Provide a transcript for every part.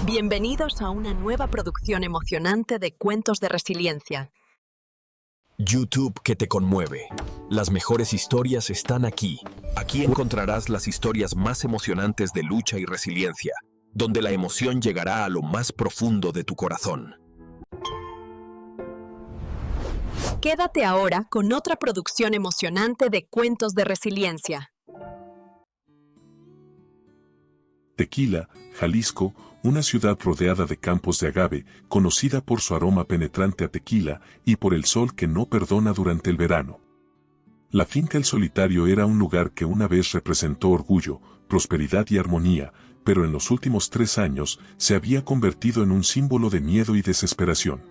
Bienvenidos a una nueva producción emocionante de Cuentos de Resiliencia. YouTube que te conmueve. Las mejores historias están aquí. Aquí encontrarás las historias más emocionantes de lucha y resiliencia, donde la emoción llegará a lo más profundo de tu corazón. Quédate ahora con otra producción emocionante de Cuentos de Resiliencia. Tequila, Jalisco, una ciudad rodeada de campos de agave, conocida por su aroma penetrante a tequila y por el sol que no perdona durante el verano. La finca El Solitario era un lugar que una vez representó orgullo, prosperidad y armonía, pero en los últimos 3 años se había convertido en un símbolo de miedo y desesperación.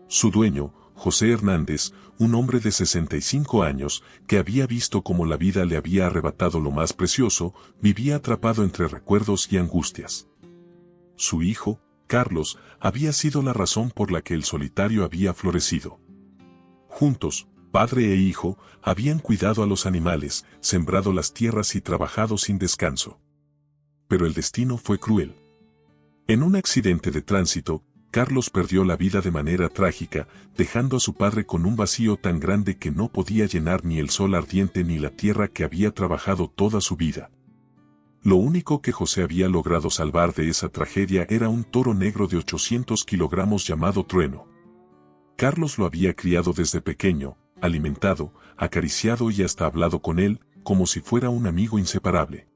Su dueño, José Hernández, un hombre de 65 años, que había visto cómo la vida le había arrebatado lo más precioso, vivía atrapado entre recuerdos y angustias. Su hijo, Carlos, había sido la razón por la que El Solitario había florecido. Juntos, padre e hijo, habían cuidado a los animales, sembrado las tierras y trabajado sin descanso. Pero el destino fue cruel. En un accidente de tránsito, Carlos perdió la vida de manera trágica, dejando a su padre con un vacío tan grande que no podía llenar ni el sol ardiente ni la tierra que había trabajado toda su vida. Lo único que José había logrado salvar de esa tragedia era un toro negro de 800 kilogramos llamado Trueno. Carlos lo había criado desde pequeño, alimentado, acariciado y hasta hablado con él, como si fuera un amigo inseparable.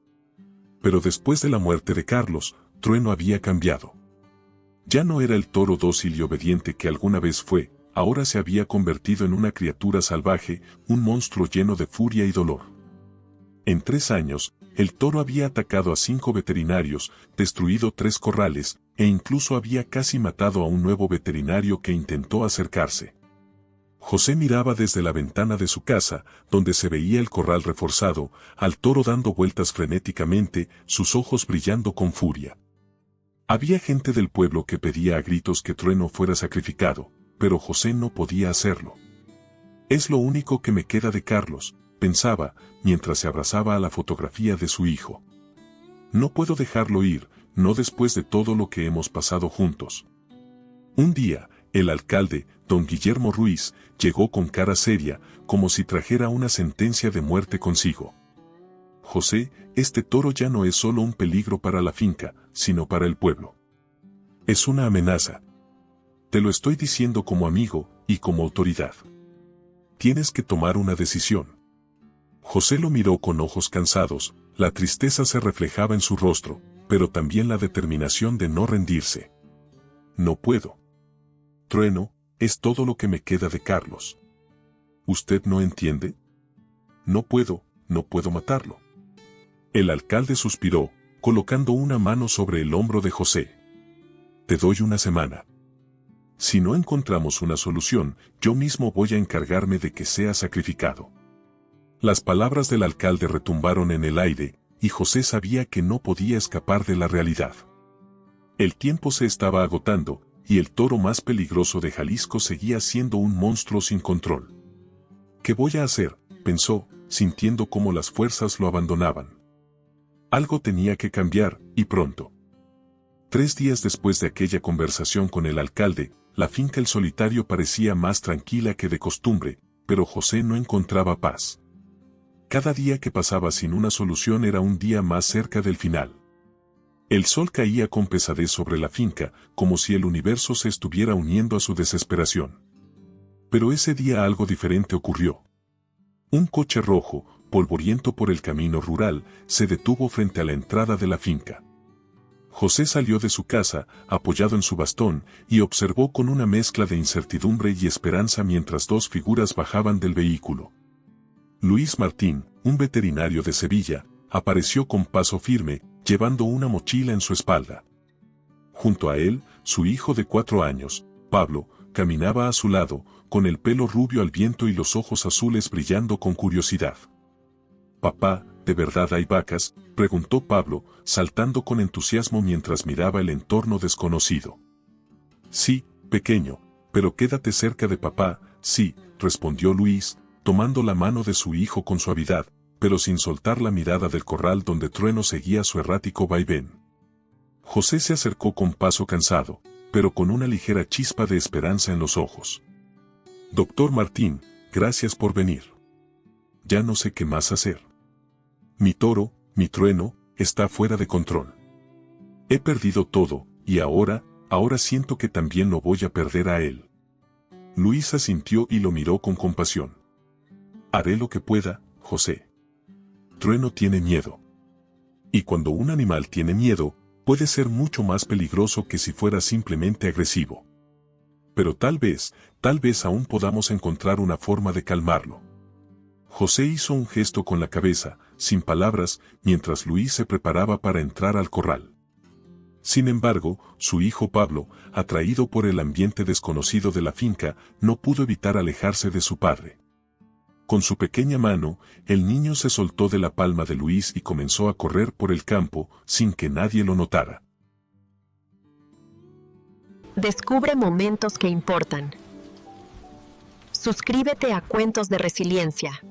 Pero después de la muerte de Carlos, Trueno había cambiado. Ya no era el toro dócil y obediente que alguna vez fue, ahora se había convertido en una criatura salvaje, un monstruo lleno de furia y dolor. En 3 años, el toro había atacado a 5 veterinarios, destruido 3 corrales, e incluso había casi matado a un nuevo veterinario que intentó acercarse. José miraba desde la ventana de su casa, donde se veía el corral reforzado, al toro dando vueltas frenéticamente, sus ojos brillando con furia. Había gente del pueblo que pedía a gritos que Trueno fuera sacrificado, pero José no podía hacerlo. Es lo único que me queda de Carlos, pensaba, mientras se abrazaba a la fotografía de su hijo. No puedo dejarlo ir, no después de todo lo que hemos pasado juntos. Un día, el alcalde, don Guillermo Ruiz, llegó con cara seria, como si trajera una sentencia de muerte consigo. José, este toro ya no es solo un peligro para la finca, sino para el pueblo. Es una amenaza. Te lo estoy diciendo como amigo y como autoridad. Tienes que tomar una decisión. José lo miró con ojos cansados, la tristeza se reflejaba en su rostro, pero también la determinación de no rendirse. No puedo. Trueno, es todo lo que me queda de Carlos. ¿Usted no entiende? No puedo matarlo. El alcalde suspiró, colocando una mano sobre el hombro de José. Te doy una semana. Si no encontramos una solución, yo mismo voy a encargarme de que sea sacrificado. Las palabras del alcalde retumbaron en el aire, y José sabía que no podía escapar de la realidad. El tiempo se estaba agotando, y el toro más peligroso de Jalisco seguía siendo un monstruo sin control. ¿Qué voy a hacer?, pensó, sintiendo cómo las fuerzas lo abandonaban. Algo tenía que cambiar, y pronto. 3 días después de aquella conversación con el alcalde, la finca El Solitario parecía más tranquila que de costumbre, pero José no encontraba paz. Cada día que pasaba sin una solución era un día más cerca del final. El sol caía con pesadez sobre la finca, como si el universo se estuviera uniendo a su desesperación. Pero ese día algo diferente ocurrió. Un coche rojo, polvoriento por el camino rural, se detuvo frente a la entrada de la finca. José salió de su casa, apoyado en su bastón, y observó con una mezcla de incertidumbre y esperanza mientras 2 figuras bajaban del vehículo. Luis Martín, un veterinario de Sevilla, apareció con paso firme, llevando una mochila en su espalda. Junto a él, su hijo de 4 años, Pablo, caminaba a su lado, con el pelo rubio al viento y los ojos azules brillando con curiosidad. «Papá, ¿de verdad hay vacas?», preguntó Pablo, saltando con entusiasmo mientras miraba el entorno desconocido. «Sí, pequeño, pero quédate cerca de papá», «Sí», respondió Luis, tomando la mano de su hijo con suavidad, pero sin soltar la mirada del corral donde Trueno seguía su errático vaivén. José se acercó con paso cansado, pero con una ligera chispa de esperanza en los ojos. Doctor Martín, gracias por venir. Ya no sé qué más hacer. Mi toro, mi trueno, está fuera de control. He perdido todo, y ahora siento que también lo voy a perder a él. Luis asintió y lo miró con compasión. Haré lo que pueda, José. Trueno tiene miedo. Y cuando un animal tiene miedo, puede ser mucho más peligroso que si fuera simplemente agresivo. Pero tal vez aún podamos encontrar una forma de calmarlo. José hizo un gesto con la cabeza, sin palabras, mientras Luis se preparaba para entrar al corral. Sin embargo, su hijo Pablo, atraído por el ambiente desconocido de la finca, no pudo evitar alejarse de su padre. Con su pequeña mano, el niño se soltó de la palma de Luis y comenzó a correr por el campo, sin que nadie lo notara. Descubre momentos que importan. Suscríbete a Cuentos de Resiliencia.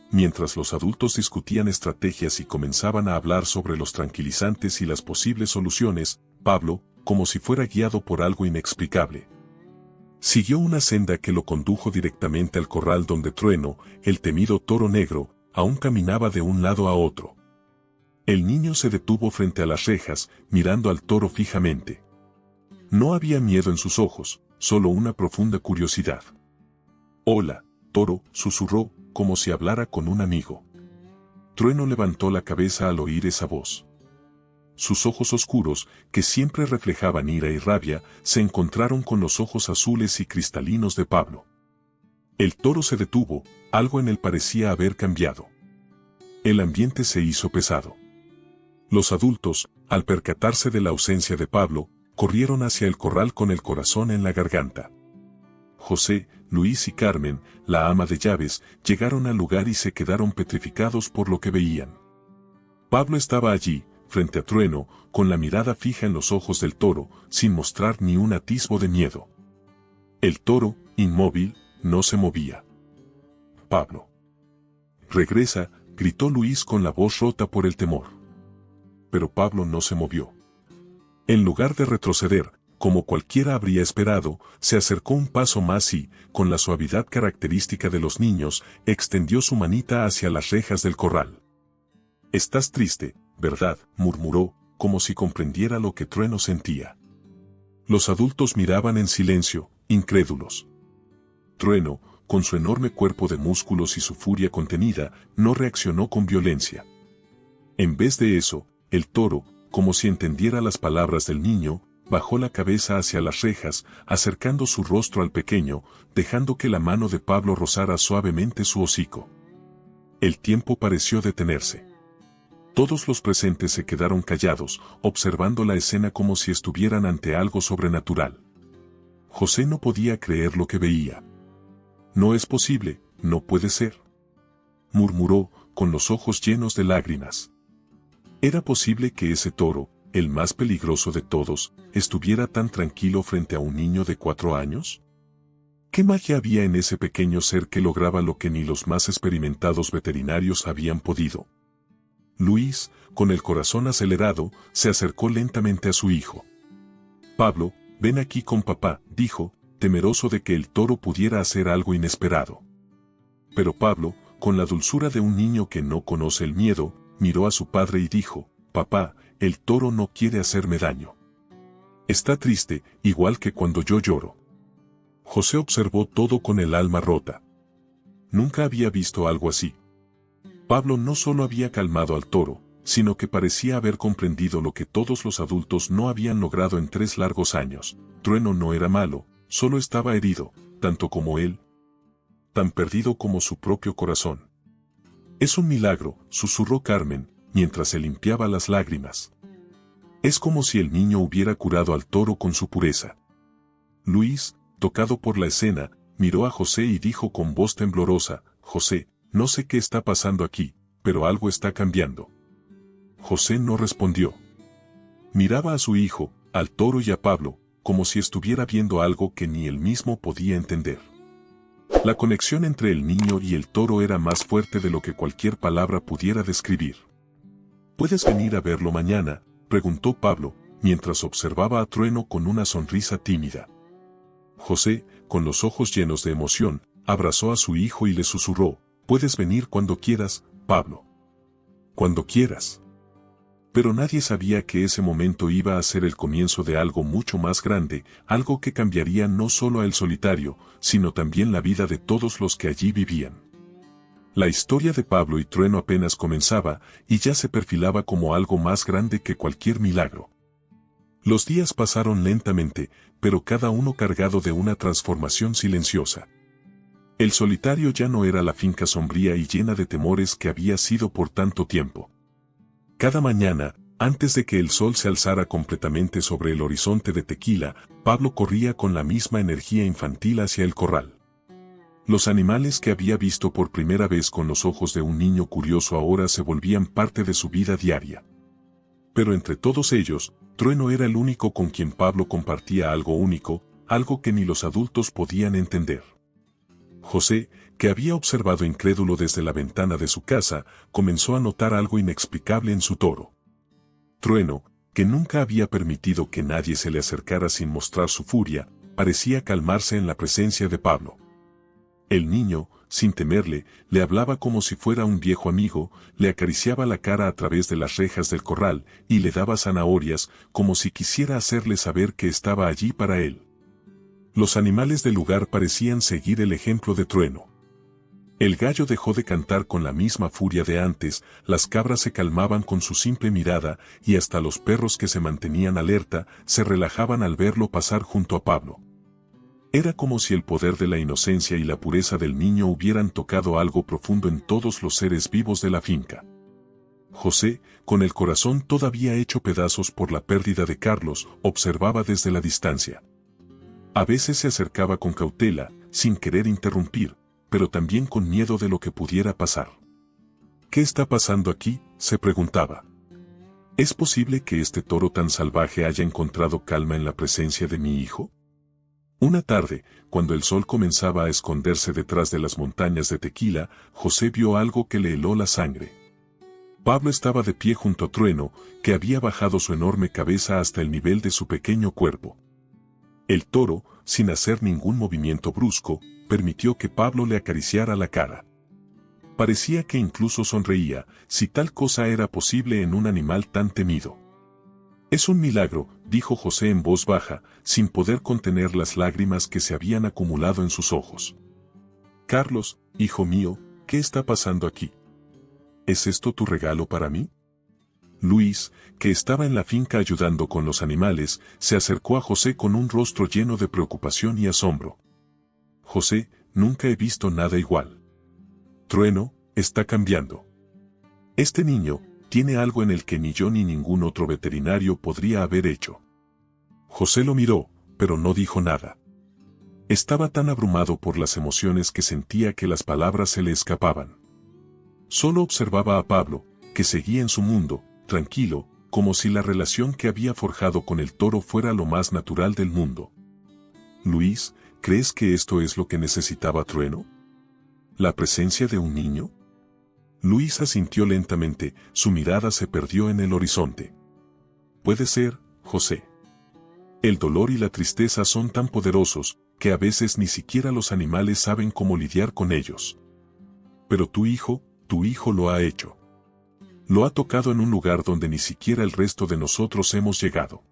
Mientras los adultos discutían estrategias y comenzaban a hablar sobre los tranquilizantes y las posibles soluciones, Pablo, como si fuera guiado por algo inexplicable, siguió una senda que lo condujo directamente al corral donde Trueno, el temido toro negro, aún caminaba de un lado a otro. El niño se detuvo frente a las rejas, mirando al toro fijamente. No había miedo en sus ojos, solo una profunda curiosidad. «Hola, toro», susurró, como si hablara con un amigo. Trueno levantó la cabeza al oír esa voz. Sus ojos oscuros, que siempre reflejaban ira y rabia, se encontraron con los ojos azules y cristalinos de Pablo. El toro se detuvo, algo en él parecía haber cambiado. El ambiente se hizo pesado. Los adultos, al percatarse de la ausencia de Pablo, corrieron hacia el corral con el corazón en la garganta. José, Luis y Carmen, la ama de llaves, llegaron al lugar y se quedaron petrificados por lo que veían. Pablo estaba allí, frente a Trueno, con la mirada fija en los ojos del toro, sin mostrar ni un atisbo de miedo. El toro, inmóvil, no se movía. «Pablo. Regresa», gritó Luis con la voz rota por el temor. Pero Pablo no se movió. En lugar de retroceder, como cualquiera habría esperado, se acercó un paso más y, con la suavidad característica de los niños, extendió su manita hacia las rejas del corral. «Estás triste, ¿verdad?», murmuró, como si comprendiera lo que Trueno sentía. Los adultos miraban en silencio, incrédulos. Trueno, con su enorme cuerpo de músculos y su furia contenida, no reaccionó con violencia. En vez de eso, el toro, como si entendiera las palabras del niño, bajó la cabeza hacia las rejas, acercando su rostro al pequeño, dejando que la mano de Pablo rozara suavemente su hocico. El tiempo pareció detenerse. Todos los presentes se quedaron callados, observando la escena como si estuvieran ante algo sobrenatural. José no podía creer lo que veía. «No es posible, no puede ser», murmuró, con los ojos llenos de lágrimas. ¿Era posible que ese toro, el más peligroso de todos, estuviera tan tranquilo frente a un niño de 4 años? ¿Qué magia había en ese pequeño ser que lograba lo que ni los más experimentados veterinarios habían podido? Luis, con el corazón acelerado, se acercó lentamente a su hijo. «Pablo, ven aquí con papá», dijo, temeroso de que el toro pudiera hacer algo inesperado. Pero Pablo, con la dulzura de un niño que no conoce el miedo, miró a su padre y dijo: «Papá, el toro no quiere hacerme daño. Está triste, igual que cuando yo lloro». José observó todo con el alma rota. Nunca había visto algo así. Pablo no solo había calmado al toro, sino que parecía haber comprendido lo que todos los adultos no habían logrado en 3 largos años. Trueno no era malo, solo estaba herido, tanto como él, tan perdido como su propio corazón. «Es un milagro», susurró Carmen, mientras se limpiaba las lágrimas. «Es como si el niño hubiera curado al toro con su pureza». Luis, tocado por la escena, miró a José y dijo con voz temblorosa: «José, no sé qué está pasando aquí, pero algo está cambiando». José no respondió. Miraba a su hijo, al toro y a Pablo, como si estuviera viendo algo que ni él mismo podía entender. La conexión entre el niño y el toro era más fuerte de lo que cualquier palabra pudiera describir. ¿Puedes venir a verlo mañana?, preguntó Pablo, mientras observaba a Trueno con una sonrisa tímida. José, con los ojos llenos de emoción, abrazó a su hijo y le susurró: «Puedes venir cuando quieras, Pablo. Cuando quieras». Pero nadie sabía que ese momento iba a ser el comienzo de algo mucho más grande, algo que cambiaría no solo a El Solitario, sino también la vida de todos los que allí vivían. La historia de Pablo y Trueno apenas comenzaba, y ya se perfilaba como algo más grande que cualquier milagro. Los días pasaron lentamente, pero cada uno cargado de una transformación silenciosa. El Solitario ya no era la finca sombría y llena de temores que había sido por tanto tiempo. Cada mañana, antes de que el sol se alzara completamente sobre el horizonte de Tequila, Pablo corría con la misma energía infantil hacia el corral. Los animales que había visto por primera vez con los ojos de un niño curioso ahora se volvían parte de su vida diaria. Pero entre todos ellos, Trueno era el único con quien Pablo compartía algo único, algo que ni los adultos podían entender. José, que había observado incrédulo desde la ventana de su casa, comenzó a notar algo inexplicable en su toro. Trueno, que nunca había permitido que nadie se le acercara sin mostrar su furia, parecía calmarse en la presencia de Pablo. El niño, sin temerle, le hablaba como si fuera un viejo amigo, le acariciaba la cara a través de las rejas del corral y le daba zanahorias, como si quisiera hacerle saber que estaba allí para él. Los animales del lugar parecían seguir el ejemplo de Trueno. El gallo dejó de cantar con la misma furia de antes, las cabras se calmaban con su simple mirada y hasta los perros que se mantenían alerta se relajaban al verlo pasar junto a Pablo. Era como si el poder de la inocencia y la pureza del niño hubieran tocado algo profundo en todos los seres vivos de la finca. José, con el corazón todavía hecho pedazos por la pérdida de Carlos, observaba desde la distancia. A veces se acercaba con cautela, sin querer interrumpir, pero también con miedo de lo que pudiera pasar. «¿Qué está pasando aquí?», se preguntaba. «¿Es posible que este toro tan salvaje haya encontrado calma en la presencia de mi hijo?». Una tarde, cuando el sol comenzaba a esconderse detrás de las montañas de Tequila, José vio algo que le heló la sangre. Pablo estaba de pie junto a Trueno, que había bajado su enorme cabeza hasta el nivel de su pequeño cuerpo. El toro, sin hacer ningún movimiento brusco, permitió que Pablo le acariciara la cara. Parecía que incluso sonreía, si tal cosa era posible en un animal tan temido. «Es un milagro», dijo José en voz baja, sin poder contener las lágrimas que se habían acumulado en sus ojos. «Carlos, hijo mío, ¿qué está pasando aquí? ¿Es esto tu regalo para mí?». Luis, que estaba en la finca ayudando con los animales, se acercó a José con un rostro lleno de preocupación y asombro. «José, nunca he visto nada igual. Trueno, está cambiando. Este niño tiene algo en el que ni yo ni ningún otro veterinario podría haber hecho». José lo miró, pero no dijo nada. Estaba tan abrumado por las emociones que sentía que las palabras se le escapaban. Solo observaba a Pablo, que seguía en su mundo, tranquilo, como si la relación que había forjado con el toro fuera lo más natural del mundo. «Luis, ¿crees que esto es lo que necesitaba Trueno? ¿La presencia de un niño?». Luis asintió lentamente, su mirada se perdió en el horizonte. «Puede ser, José. El dolor y la tristeza son tan poderosos, que a veces ni siquiera los animales saben cómo lidiar con ellos. Pero tu hijo lo ha hecho. Lo ha tocado en un lugar donde ni siquiera el resto de nosotros hemos llegado».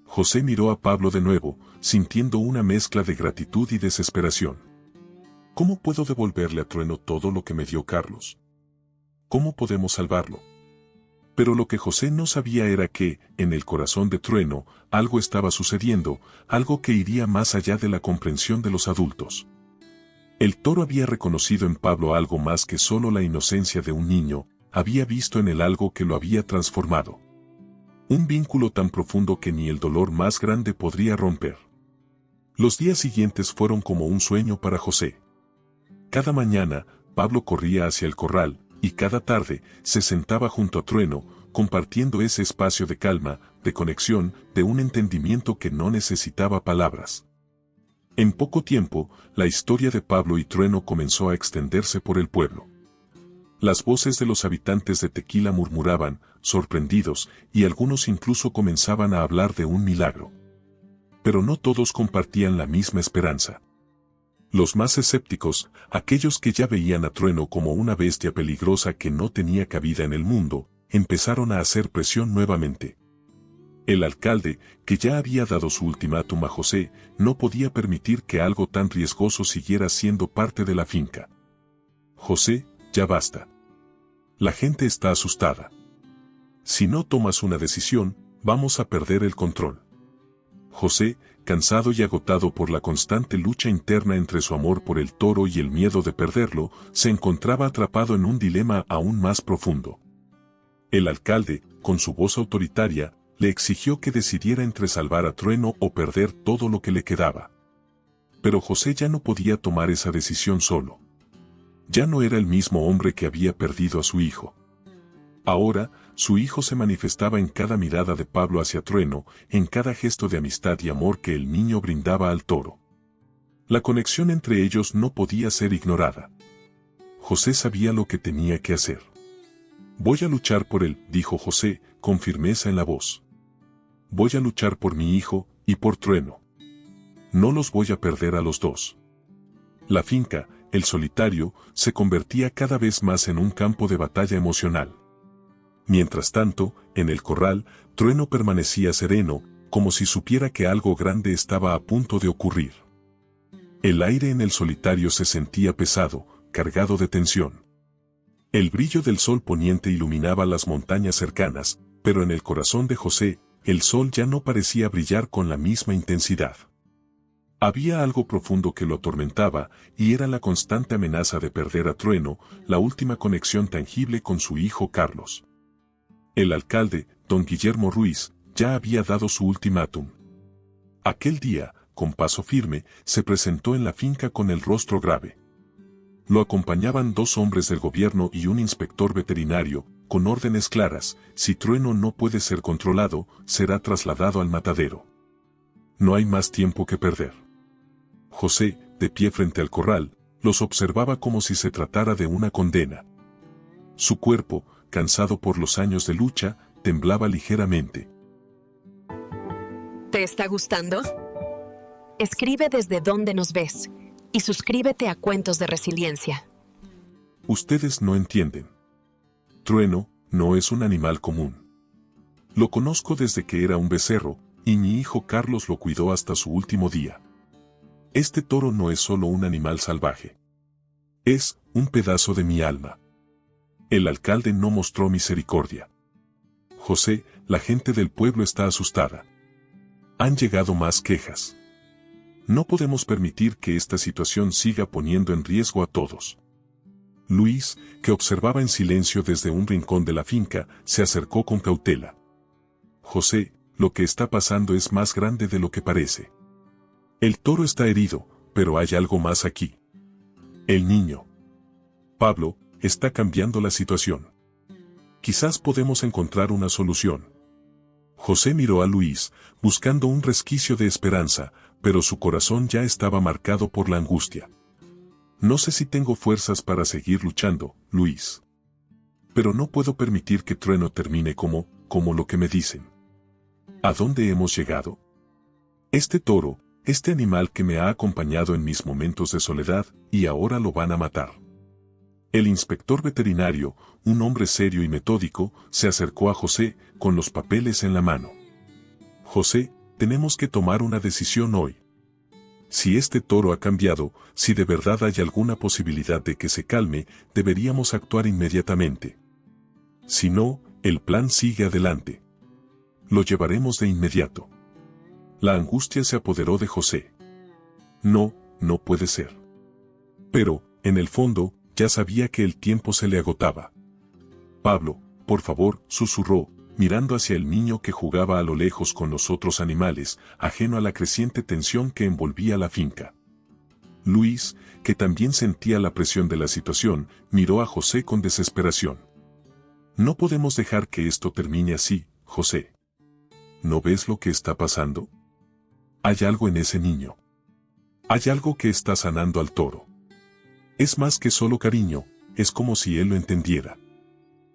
José miró a Pablo de nuevo, sintiendo una mezcla de gratitud y desesperación. «¿Cómo puedo devolverle a Trueno todo lo que me dio Carlos? ¿Cómo podemos salvarlo?». Pero lo que José no sabía era que, en el corazón de Trueno, algo estaba sucediendo, algo que iría más allá de la comprensión de los adultos. El toro había reconocido en Pablo algo más que solo la inocencia de un niño, había visto en él algo que lo había transformado. Un vínculo tan profundo que ni el dolor más grande podría romper. Los días siguientes fueron como un sueño para José. Cada mañana, Pablo corría hacia el corral, y cada tarde se sentaba junto a Trueno, compartiendo ese espacio de calma, de conexión, de un entendimiento que no necesitaba palabras. En poco tiempo, la historia de Pablo y Trueno comenzó a extenderse por el pueblo. Las voces de los habitantes de Tequila murmuraban, sorprendidos, y algunos incluso comenzaban a hablar de un milagro. Pero no todos compartían la misma esperanza. Los más escépticos, aquellos que ya veían a Trueno como una bestia peligrosa que no tenía cabida en el mundo, empezaron a hacer presión nuevamente. El alcalde, que ya había dado su ultimátum a José, no podía permitir que algo tan riesgoso siguiera siendo parte de la finca. José, ya basta. La gente está asustada. Si no tomas una decisión, vamos a perder el control. José, cansado y agotado por la constante lucha interna entre su amor por el toro y el miedo de perderlo, se encontraba atrapado en un dilema aún más profundo. El alcalde, con su voz autoritaria, le exigió que decidiera entre salvar a Trueno o perder todo lo que le quedaba. Pero José ya no podía tomar esa decisión solo. Ya no era el mismo hombre que había perdido a su hijo. Ahora, su hijo se manifestaba en cada mirada de Pablo hacia Trueno, en cada gesto de amistad y amor que el niño brindaba al toro. La conexión entre ellos no podía ser ignorada. José sabía lo que tenía que hacer. Voy a luchar por él, dijo José, con firmeza en la voz. Voy a luchar por mi hijo y por Trueno. No los voy a perder a los dos. La finca, el solitario, se convertía cada vez más en un campo de batalla emocional. Mientras tanto, en el corral, Trueno permanecía sereno, como si supiera que algo grande estaba a punto de ocurrir. El aire en el solitario se sentía pesado, cargado de tensión. El brillo del sol poniente iluminaba las montañas cercanas, pero en el corazón de José, el sol ya no parecía brillar con la misma intensidad. Había algo profundo que lo atormentaba, y era la constante amenaza de perder a Trueno, la última conexión tangible con su hijo Carlos. El alcalde, don Guillermo Ruiz, ya había dado su ultimátum. Aquel día, con paso firme, se presentó en la finca con el rostro grave. Lo acompañaban 2 hombres del gobierno y un inspector veterinario, con órdenes claras: si Trueno no puede ser controlado, será trasladado al matadero. No hay más tiempo que perder. José, de pie frente al corral, los observaba como si se tratara de una condena. Su cuerpo, cansado por los años de lucha, temblaba ligeramente. ¿Te está gustando? Escribe desde dónde nos ves y suscríbete a Cuentos de Resiliencia. Ustedes no entienden. Trueno no es un animal común. Lo conozco desde que era un becerro, y mi hijo Carlos lo cuidó hasta su último día. Este toro no es solo un animal salvaje. Es un pedazo de mi alma. El alcalde no mostró misericordia. José, la gente del pueblo está asustada. Han llegado más quejas. No podemos permitir que esta situación siga poniendo en riesgo a todos. Luis, que observaba en silencio desde un rincón de la finca, se acercó con cautela. José, lo que está pasando es más grande de lo que parece. El toro está herido, pero hay algo más aquí. El niño. Pablo, está cambiando la situación. Quizás podemos encontrar una solución. José miró a Luis, buscando un resquicio de esperanza, pero su corazón ya estaba marcado por la angustia. No sé si tengo fuerzas para seguir luchando, Luis. Pero no puedo permitir que Trueno termine como lo que me dicen. ¿A dónde hemos llegado? Este toro, este animal que me ha acompañado en mis momentos de soledad, y ahora lo van a matar. El inspector veterinario, un hombre serio y metódico, se acercó a José, con los papeles en la mano. José, tenemos que tomar una decisión hoy. Si este toro ha cambiado, si de verdad hay alguna posibilidad de que se calme, deberíamos actuar inmediatamente. Si no, el plan sigue adelante. Lo llevaremos de inmediato. La angustia se apoderó de José. No puede ser. Pero, en el fondo, ya sabía que el tiempo se le agotaba. Pablo, por favor, susurró, mirando hacia el niño que jugaba a lo lejos con los otros animales, ajeno a la creciente tensión que envolvía la finca. Luis, que también sentía la presión de la situación, miró a José con desesperación. No podemos dejar que esto termine así, José. ¿No ves lo que está pasando? Hay algo en ese niño. Hay algo que está sanando al toro. Es más que solo cariño, es como si él lo entendiera.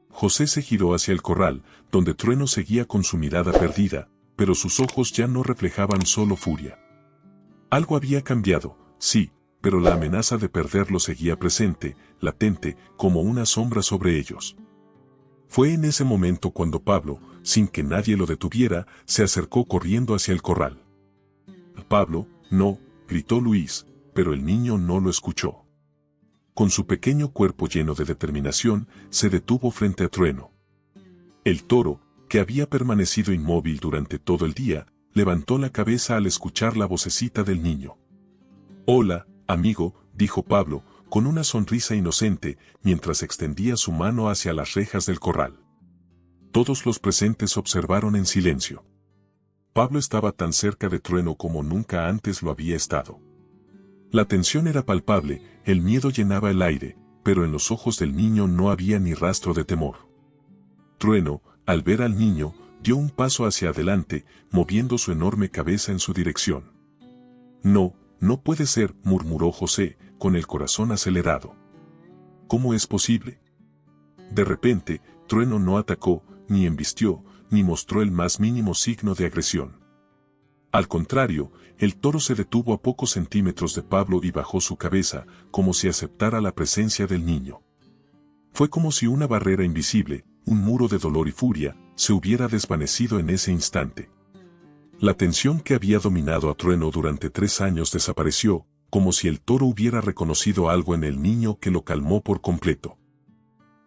José se giró hacia el corral, donde Trueno seguía con su mirada perdida, pero sus ojos ya no reflejaban solo furia. Algo había cambiado, sí, pero la amenaza de perderlo seguía presente, latente, como una sombra sobre ellos. Fue en ese momento cuando Pablo, sin que nadie lo detuviera, se acercó corriendo hacia el corral. «Pablo, no», gritó Luis, pero el niño no lo escuchó. Con su pequeño cuerpo lleno de determinación, se detuvo frente a Trueno. El toro, que había permanecido inmóvil durante todo el día, levantó la cabeza al escuchar la vocecita del niño. «Hola, amigo», dijo Pablo, con una sonrisa inocente, mientras extendía su mano hacia las rejas del corral. Todos los presentes observaron en silencio. Pablo estaba tan cerca de Trueno como nunca antes lo había estado. La tensión era palpable, el miedo llenaba el aire, pero en los ojos del niño no había ni rastro de temor. Trueno, al ver al niño, dio un paso hacia adelante, moviendo su enorme cabeza en su dirección. «No, no puede ser», murmuró José, con el corazón acelerado. «¿Cómo es posible?». De repente, Trueno no atacó, ni embistió, ni mostró el más mínimo signo de agresión. Al contrario, el toro se detuvo a pocos centímetros de Pablo y bajó su cabeza, como si aceptara la presencia del niño. Fue como si una barrera invisible, un muro de dolor y furia, se hubiera desvanecido en ese instante. La tensión que había dominado a Trueno durante 3 años desapareció, como si el toro hubiera reconocido algo en el niño que lo calmó por completo.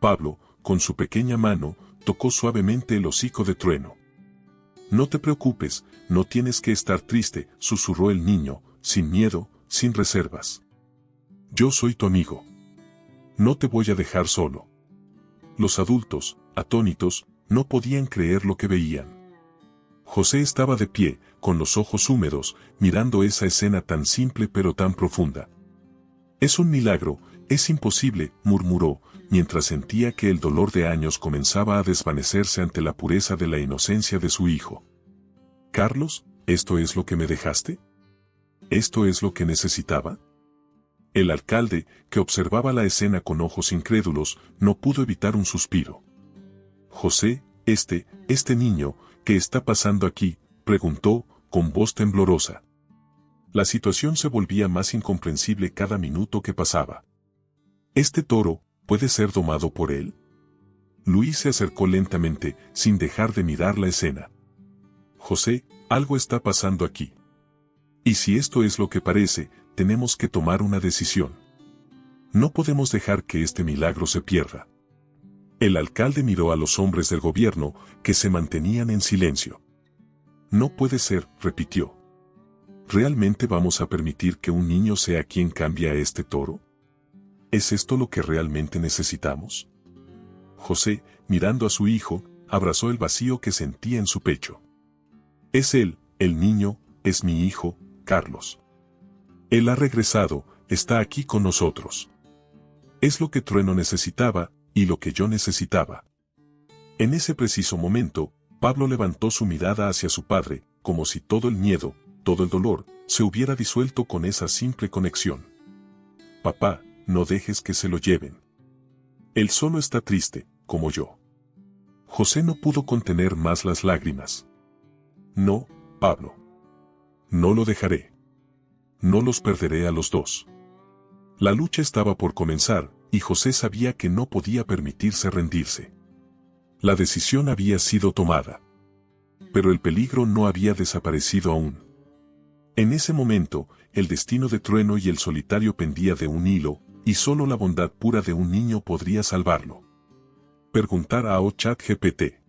Pablo, con su pequeña mano, tocó suavemente el hocico de Trueno. «No te preocupes, no tienes que estar triste», susurró el niño, sin miedo, sin reservas. «Yo soy tu amigo. No te voy a dejar solo». Los adultos, atónitos, no podían creer lo que veían. José estaba de pie, con los ojos húmedos, mirando esa escena tan simple pero tan profunda. «Es un milagro, es imposible», murmuró, mientras sentía que el dolor de años comenzaba a desvanecerse ante la pureza de la inocencia de su hijo. «Carlos, ¿esto es lo que me dejaste? ¿Esto es lo que necesitaba?». El alcalde, que observaba la escena con ojos incrédulos, no pudo evitar un suspiro. «José, este niño, ¿qué está pasando aquí?», preguntó, con voz temblorosa. La situación se volvía más incomprensible cada minuto que pasaba. «¿Este toro puede ser domado por él?». Luis se acercó lentamente, sin dejar de mirar la escena. «José, algo está pasando aquí. Y si esto es lo que parece, tenemos que tomar una decisión. No podemos dejar que este milagro se pierda». El alcalde miró a los hombres del gobierno, que se mantenían en silencio. «No puede ser», repitió. «¿Realmente vamos a permitir que un niño sea quien cambie a este toro? ¿Es esto lo que realmente necesitamos?». José, mirando a su hijo, abrazó el vacío que sentía en su pecho. «Es él, el niño, es mi hijo, Carlos. Él ha regresado, está aquí con nosotros. Es lo que Trueno necesitaba, y lo que yo necesitaba». En ese preciso momento, Pablo levantó su mirada hacia su padre, como si todo el miedo, todo el dolor, se hubiera disuelto con esa simple conexión. «Papá, no dejes que se lo lleven. Él solo está triste, como yo». José no pudo contener más las lágrimas. «No, Pablo. No lo dejaré. No los perderé a los dos». La lucha estaba por comenzar, y José sabía que no podía permitirse rendirse. La decisión había sido tomada. Pero el peligro no había desaparecido aún. En ese momento, el destino de Trueno y el solitario pendía de un hilo, y solo la bondad pura de un niño podría salvarlo. Preguntar a ChatGPT.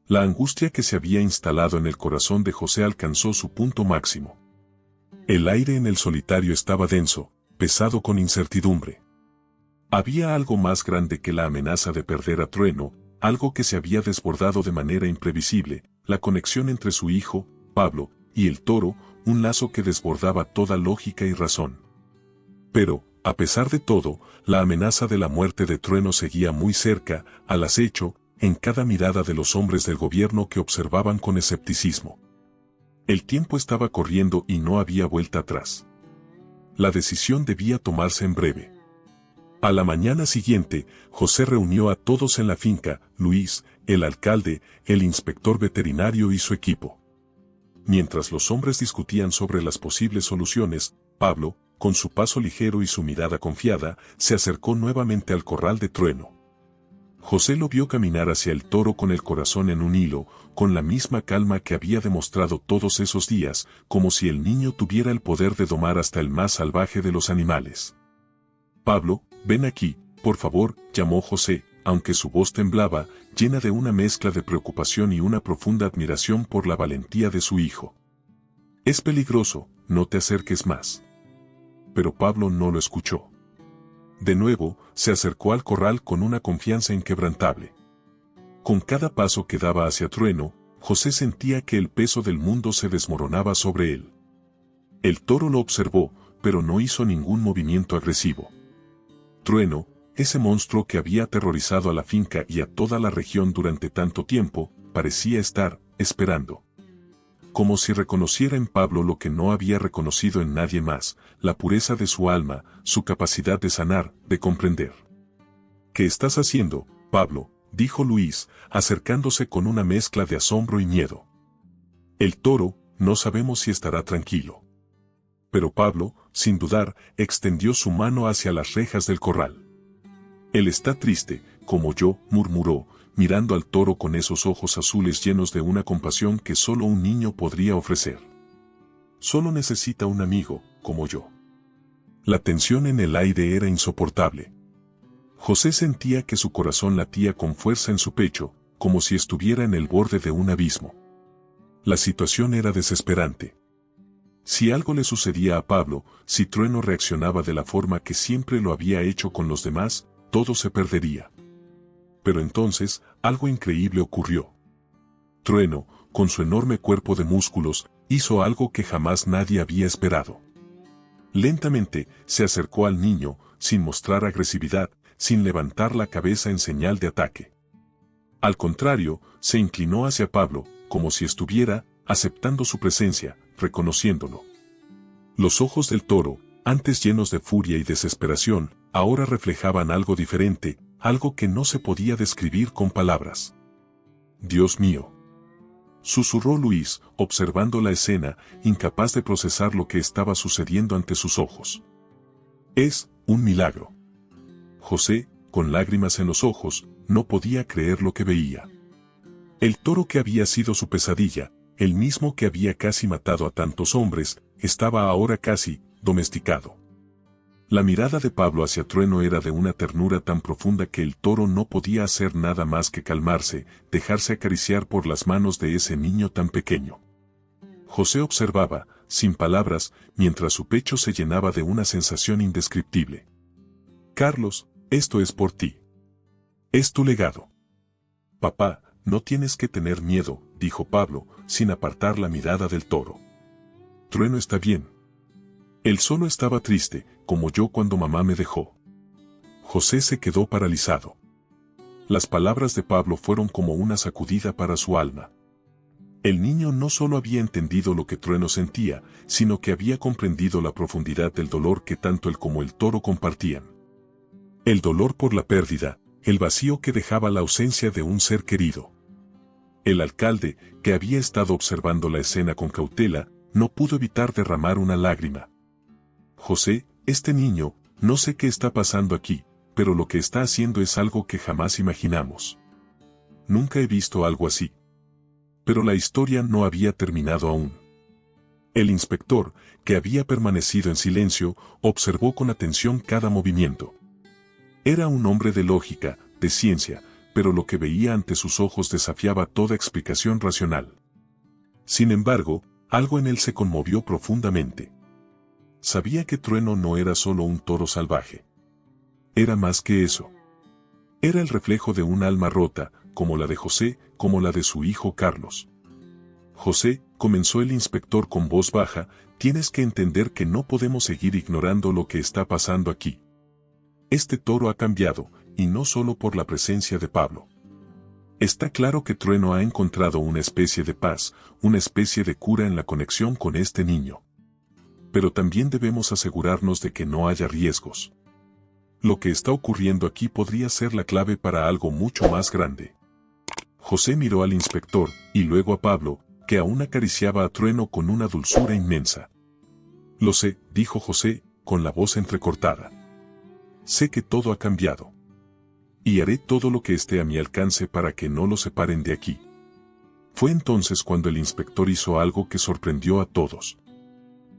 La angustia que se había instalado en el corazón de José alcanzó su punto máximo. El aire en el solitario estaba denso, pesado con incertidumbre. Había algo más grande que la amenaza de perder a Trueno, algo que se había desbordado de manera imprevisible, la conexión entre su hijo, Pablo, y el toro, un lazo que desbordaba toda lógica y razón. Pero, a pesar de todo, la amenaza de la muerte de Trueno seguía muy cerca, al acecho, en cada mirada de los hombres del gobierno que observaban con escepticismo. El tiempo estaba corriendo y no había vuelta atrás. La decisión debía tomarse en breve. A la mañana siguiente, José reunió a todos en la finca, Luis, el alcalde, el inspector veterinario y su equipo. Mientras los hombres discutían sobre las posibles soluciones, Pablo, con su paso ligero y su mirada confiada, se acercó nuevamente al corral de Trueno. José lo vio caminar hacia el toro con el corazón en un hilo, con la misma calma que había demostrado todos esos días, como si el niño tuviera el poder de domar hasta el más salvaje de los animales. «Pablo, ven aquí, por favor», llamó José, aunque su voz temblaba, llena de una mezcla de preocupación y una profunda admiración por la valentía de su hijo. «Es peligroso, no te acerques más». Pero Pablo no lo escuchó. De nuevo, se acercó al corral con una confianza inquebrantable. Con cada paso que daba hacia Trueno, José sentía que el peso del mundo se desmoronaba sobre él. El toro lo observó, pero no hizo ningún movimiento agresivo. Trueno, ese monstruo que había aterrorizado a la finca y a toda la región durante tanto tiempo, parecía estar esperando. Como si reconociera en Pablo lo que no había reconocido en nadie más, la pureza de su alma, su capacidad de sanar, de comprender. «¿Qué estás haciendo, Pablo?», dijo Luis, acercándose con una mezcla de asombro y miedo. «El toro, no sabemos si estará tranquilo». Pero Pablo, sin dudar, extendió su mano hacia las rejas del corral. «Él está triste, como yo», murmuró, mirando al toro con esos ojos azules llenos de una compasión que solo un niño podría ofrecer. «Solo necesita un amigo, como yo». La tensión en el aire era insoportable. José sentía que su corazón latía con fuerza en su pecho, como si estuviera en el borde de un abismo. La situación era desesperante. Si algo le sucedía a Pablo, si Trueno reaccionaba de la forma que siempre lo había hecho con los demás, todo se perdería. Pero entonces, algo increíble ocurrió. Trueno, con su enorme cuerpo de músculos, hizo algo que jamás nadie había esperado. Lentamente, se acercó al niño, sin mostrar agresividad, sin levantar la cabeza en señal de ataque. Al contrario, se inclinó hacia Pablo, como si estuviera aceptando su presencia, reconociéndolo. Los ojos del toro, antes llenos de furia y desesperación, ahora reflejaban algo diferente, algo que no se podía describir con palabras. «Dios mío», susurró Luis, observando la escena, incapaz de procesar lo que estaba sucediendo ante sus ojos. «Es un milagro». José, con lágrimas en los ojos, no podía creer lo que veía. El toro que había sido su pesadilla, el mismo que había casi matado a tantos hombres, estaba ahora casi domesticado. La mirada de Pablo hacia Trueno era de una ternura tan profunda que el toro no podía hacer nada más que calmarse, dejarse acariciar por las manos de ese niño tan pequeño. José observaba, sin palabras, mientras su pecho se llenaba de una sensación indescriptible. «Carlos, esto es por ti. Es tu legado». «Papá, no tienes que tener miedo», dijo Pablo, sin apartar la mirada del toro. «Trueno está bien. Él solo estaba triste, como yo cuando mamá me dejó». José se quedó paralizado. Las palabras de Pablo fueron como una sacudida para su alma. El niño no solo había entendido lo que Trueno sentía, sino que había comprendido la profundidad del dolor que tanto él como el toro compartían. El dolor por la pérdida, el vacío que dejaba la ausencia de un ser querido. El alcalde, que había estado observando la escena con cautela, no pudo evitar derramar una lágrima. «José, este niño, no sé qué está pasando aquí, pero lo que está haciendo es algo que jamás imaginamos. Nunca he visto algo así». Pero la historia no había terminado aún. El inspector, que había permanecido en silencio, observó con atención cada movimiento. Era un hombre de lógica, de ciencia, pero lo que veía ante sus ojos desafiaba toda explicación racional. Sin embargo, algo en él se conmovió profundamente. Sabía que Trueno no era solo un toro salvaje. Era más que eso. Era el reflejo de un alma rota, como la de José, como la de su hijo Carlos. «José», comenzó el inspector con voz baja, «tienes que entender que no podemos seguir ignorando lo que está pasando aquí. Este toro ha cambiado, y no solo por la presencia de Pablo. Está claro que Trueno ha encontrado una especie de paz, una especie de cura en la conexión con este niño. Pero también debemos asegurarnos de que no haya riesgos. Lo que está ocurriendo aquí podría ser la clave para algo mucho más grande. José miró al inspector, y luego a Pablo, que aún acariciaba a Trueno con una dulzura inmensa. Lo sé, dijo José, con la voz entrecortada. Sé que todo ha cambiado. Y haré todo lo que esté a mi alcance para que no lo separen de aquí. Fue entonces cuando el inspector hizo algo que sorprendió a todos.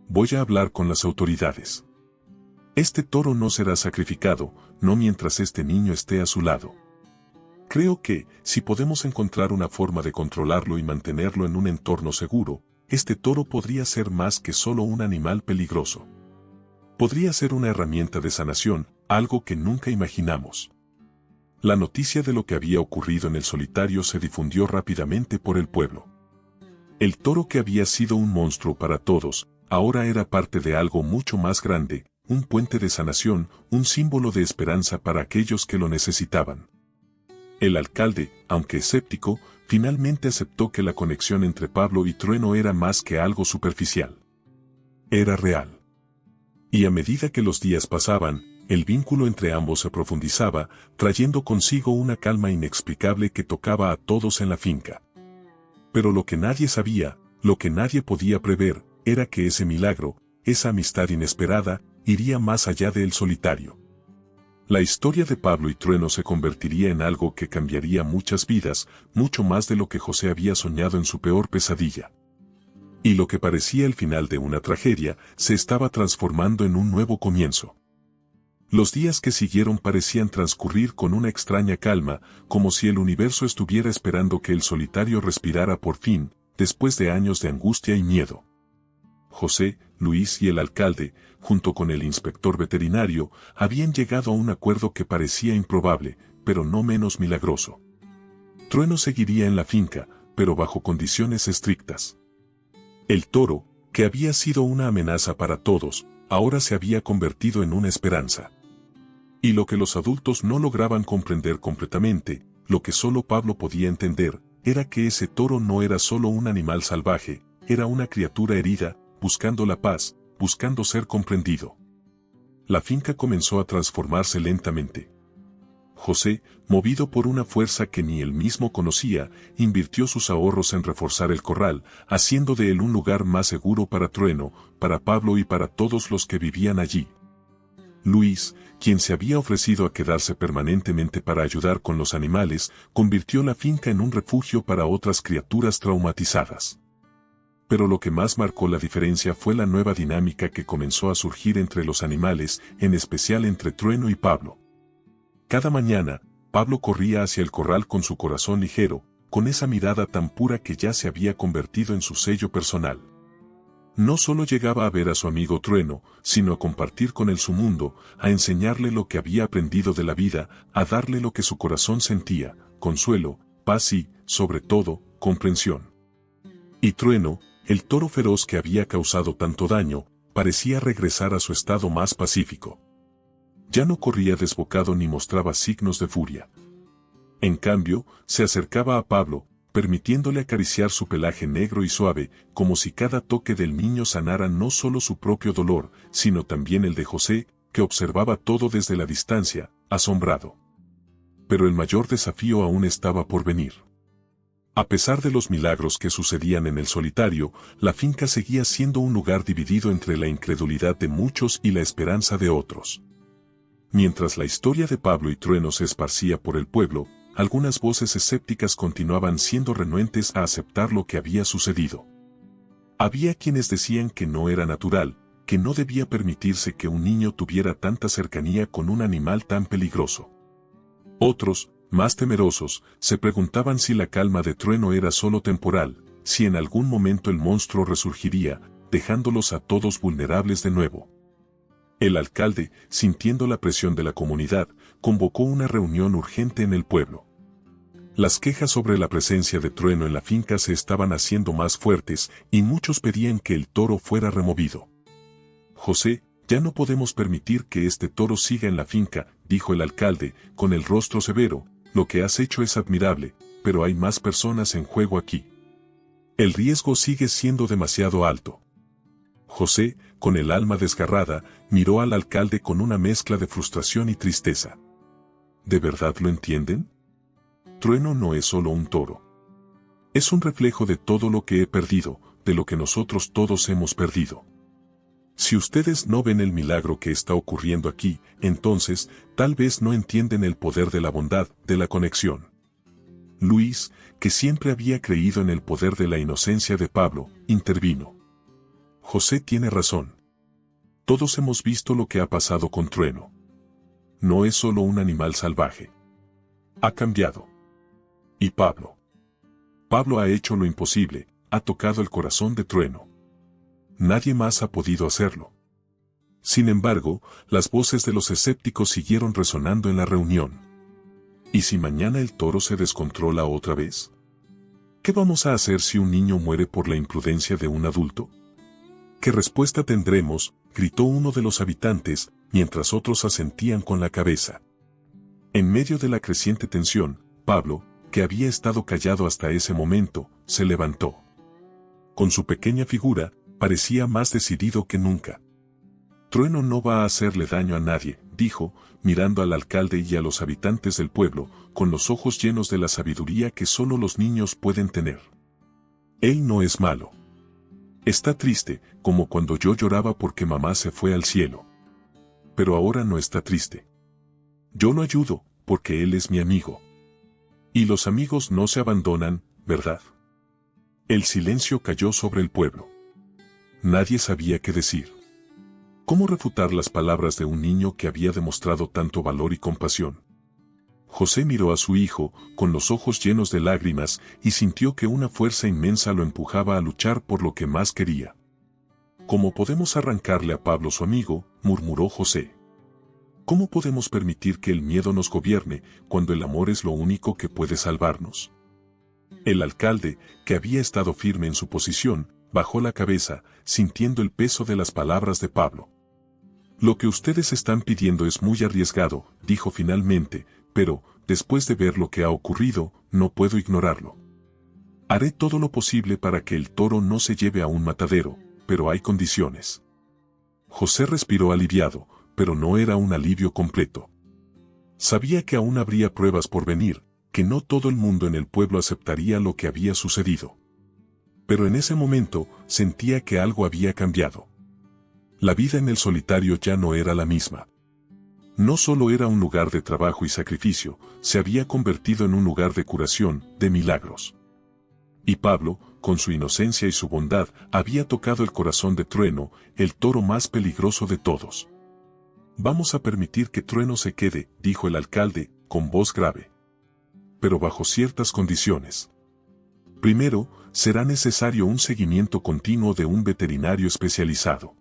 Voy a hablar con las autoridades. Este toro no será sacrificado, no mientras este niño esté a su lado. Creo que, si podemos encontrar una forma de controlarlo y mantenerlo en un entorno seguro, este toro podría ser más que solo un animal peligroso. Podría ser una herramienta de sanación, algo que nunca imaginamos. La noticia de lo que había ocurrido en el solitario se difundió rápidamente por el pueblo. El toro que había sido un monstruo para todos, ahora era parte de algo mucho más grande, un puente de sanación, un símbolo de esperanza para aquellos que lo necesitaban. El alcalde, aunque escéptico, finalmente aceptó que la conexión entre Pablo y Trueno era más que algo superficial. Era real. Y a medida que los días pasaban, el vínculo entre ambos se profundizaba, trayendo consigo una calma inexplicable que tocaba a todos en la finca. Pero lo que nadie sabía, lo que nadie podía prever, era que ese milagro, esa amistad inesperada, iría más allá del solitario. La historia de Pablo y Trueno se convertiría en algo que cambiaría muchas vidas, mucho más de lo que José había soñado en su peor pesadilla. Y lo que parecía el final de una tragedia, se estaba transformando en un nuevo comienzo. Los días que siguieron parecían transcurrir con una extraña calma, como si el universo estuviera esperando que el solitario respirara por fin, después de años de angustia y miedo. José, Luis y el alcalde, junto con el inspector veterinario, habían llegado a un acuerdo que parecía improbable, pero no menos milagroso. Trueno seguiría en la finca, pero bajo condiciones estrictas. El toro, que había sido una amenaza para todos, ahora se había convertido en una esperanza. Y lo que los adultos no lograban comprender completamente, lo que solo Pablo podía entender, era que ese toro no era solo un animal salvaje, era una criatura herida, buscando la paz, buscando ser comprendido. La finca comenzó a transformarse lentamente. José, movido por una fuerza que ni él mismo conocía, invirtió sus ahorros en reforzar el corral, haciendo de él un lugar más seguro para Trueno, para Pablo y para todos los que vivían allí. Luis, quien se había ofrecido a quedarse permanentemente para ayudar con los animales, convirtió la finca en un refugio para otras criaturas traumatizadas. Pero lo que más marcó la diferencia fue la nueva dinámica que comenzó a surgir entre los animales, en especial entre Trueno y Pablo. Cada mañana, Pablo corría hacia el corral con su corazón ligero, con esa mirada tan pura que ya se había convertido en su sello personal. No solo llegaba a ver a su amigo Trueno, sino a compartir con él su mundo, a enseñarle lo que había aprendido de la vida, a darle lo que su corazón sentía, consuelo, paz y, sobre todo, comprensión. Y Trueno, el toro feroz que había causado tanto daño, parecía regresar a su estado más pacífico. Ya no corría desbocado ni mostraba signos de furia. En cambio, se acercaba a Pablo, permitiéndole acariciar su pelaje negro y suave, como si cada toque del niño sanara no solo su propio dolor, sino también el de José, que observaba todo desde la distancia, asombrado. Pero el mayor desafío aún estaba por venir. A pesar de los milagros que sucedían en el solitario, la finca seguía siendo un lugar dividido entre la incredulidad de muchos y la esperanza de otros. Mientras la historia de Pablo y Trueno se esparcía por el pueblo, algunas voces escépticas continuaban siendo renuentes a aceptar lo que había sucedido. Había quienes decían que no era natural, que no debía permitirse que un niño tuviera tanta cercanía con un animal tan peligroso. Otros, más temerosos, se preguntaban si la calma de Trueno era solo temporal, si en algún momento el monstruo resurgiría, dejándolos a todos vulnerables de nuevo. El alcalde, sintiendo la presión de la comunidad, convocó una reunión urgente en el pueblo. Las quejas sobre la presencia de Trueno en la finca se estaban haciendo más fuertes y muchos pedían que el toro fuera removido. José, ya no podemos permitir que este toro siga en la finca, dijo el alcalde, con el rostro severo, lo que has hecho es admirable, pero hay más personas en juego aquí. El riesgo sigue siendo demasiado alto. José, con el alma desgarrada, miró al alcalde con una mezcla de frustración y tristeza. ¿De verdad lo entienden? Trueno no es solo un toro. Es un reflejo de todo lo que he perdido, de lo que nosotros todos hemos perdido. Si ustedes no ven el milagro que está ocurriendo aquí, entonces, tal vez no entienden el poder de la bondad, de la conexión. Luis, que siempre había creído en el poder de la inocencia de Pablo, intervino. José tiene razón. Todos hemos visto lo que ha pasado con Trueno. No es solo un animal salvaje. Ha cambiado. Y Pablo. Pablo ha hecho lo imposible, ha tocado el corazón de Trueno. Nadie más ha podido hacerlo. Sin embargo, las voces de los escépticos siguieron resonando en la reunión. ¿Y si mañana el toro se descontrola otra vez? ¿Qué vamos a hacer si un niño muere por la imprudencia de un adulto? ¿Qué respuesta tendremos?, gritó uno de los habitantes, mientras otros asentían con la cabeza. En medio de la creciente tensión, Pablo, que había estado callado hasta ese momento, se levantó. Con su pequeña figura, parecía más decidido que nunca. Trueno no va a hacerle daño a nadie, dijo, mirando al alcalde y a los habitantes del pueblo, con los ojos llenos de la sabiduría que solo los niños pueden tener. Él no es malo. Está triste, como cuando yo lloraba porque mamá se fue al cielo. Pero ahora no está triste. Yo lo ayudo, porque él es mi amigo. Y los amigos no se abandonan, ¿verdad? El silencio cayó sobre el pueblo. Nadie sabía qué decir. ¿Cómo refutar las palabras de un niño que había demostrado tanto valor y compasión? José miró a su hijo, con los ojos llenos de lágrimas, y sintió que una fuerza inmensa lo empujaba a luchar por lo que más quería. ¿Cómo podemos arrancarle a Pablo su amigo?, murmuró José. ¿Cómo podemos permitir que el miedo nos gobierne, cuando el amor es lo único que puede salvarnos? El alcalde, que había estado firme en su posición, bajó la cabeza, sintiendo el peso de las palabras de Pablo. Lo que ustedes están pidiendo es muy arriesgado, dijo finalmente, pero, después de ver lo que ha ocurrido, no puedo ignorarlo. Haré todo lo posible para que el toro no se lleve a un matadero, pero hay condiciones. José respiró aliviado, pero no era un alivio completo. Sabía que aún habría pruebas por venir, que no todo el mundo en el pueblo aceptaría lo que había sucedido. Pero en ese momento, sentía que algo había cambiado. La vida en el solitario ya no era la misma. No solo era un lugar de trabajo y sacrificio, se había convertido en un lugar de curación, de milagros. Y Pablo, con su inocencia y su bondad, había tocado el corazón de Trueno, el toro más peligroso de todos. Vamos a permitir que Trueno se quede, dijo el alcalde, con voz grave. Pero bajo ciertas condiciones. Primero, será necesario un seguimiento continuo de un veterinario especializado.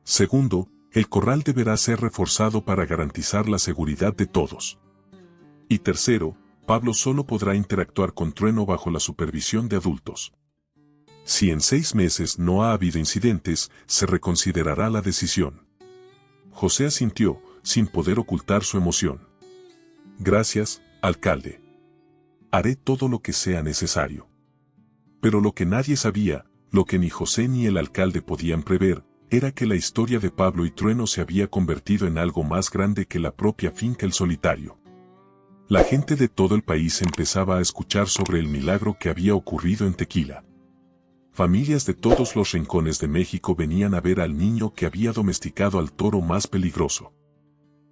Segundo, el corral deberá ser reforzado para garantizar la seguridad de todos. Y tercero, Pablo solo podrá interactuar con Trueno bajo la supervisión de adultos. Si en 6 meses no ha habido incidentes, se reconsiderará la decisión. José asintió, sin poder ocultar su emoción. Gracias, alcalde. Haré todo lo que sea necesario. Pero lo que nadie sabía, lo que ni José ni el alcalde podían prever, era que la historia de Pablo y Trueno se había convertido en algo más grande que la propia finca El Solitario. La gente de todo el país empezaba a escuchar sobre el milagro que había ocurrido en Tequila. Familias de todos los rincones de México venían a ver al niño que había domesticado al toro más peligroso.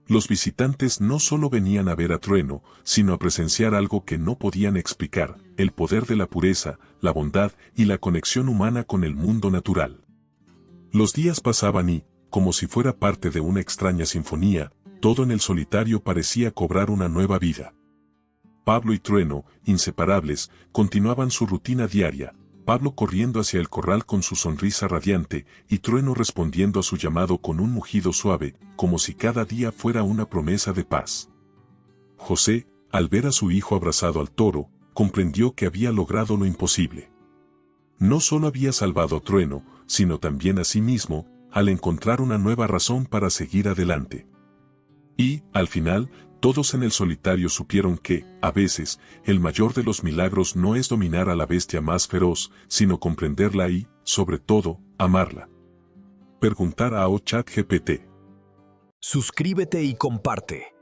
Los visitantes no solo venían a ver a Trueno, sino a presenciar algo que no podían explicar, el poder de la pureza, la bondad y la conexión humana con el mundo natural. Los días pasaban y, como si fuera parte de una extraña sinfonía, todo en El Solitario parecía cobrar una nueva vida. Pablo y Trueno, inseparables, continuaban su rutina diaria, Pablo corriendo hacia el corral con su sonrisa radiante, y Trueno respondiendo a su llamado con un mugido suave, como si cada día fuera una promesa de paz. José, al ver a su hijo abrazado al toro, comprendió que había logrado lo imposible. No solo había salvado a Trueno, sino también a sí mismo, al encontrar una nueva razón para seguir adelante. Y, al final, todos en El Solitario supieron que, a veces, el mayor de los milagros no es dominar a la bestia más feroz, sino comprenderla y, sobre todo, amarla. Preguntar a ChatGPT. Suscríbete y comparte.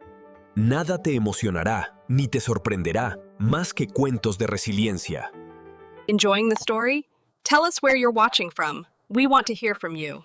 Nada te emocionará ni te sorprenderá más que cuentos de resiliencia. Enjoying the story? Tell us where you're watching from. We want to hear from you.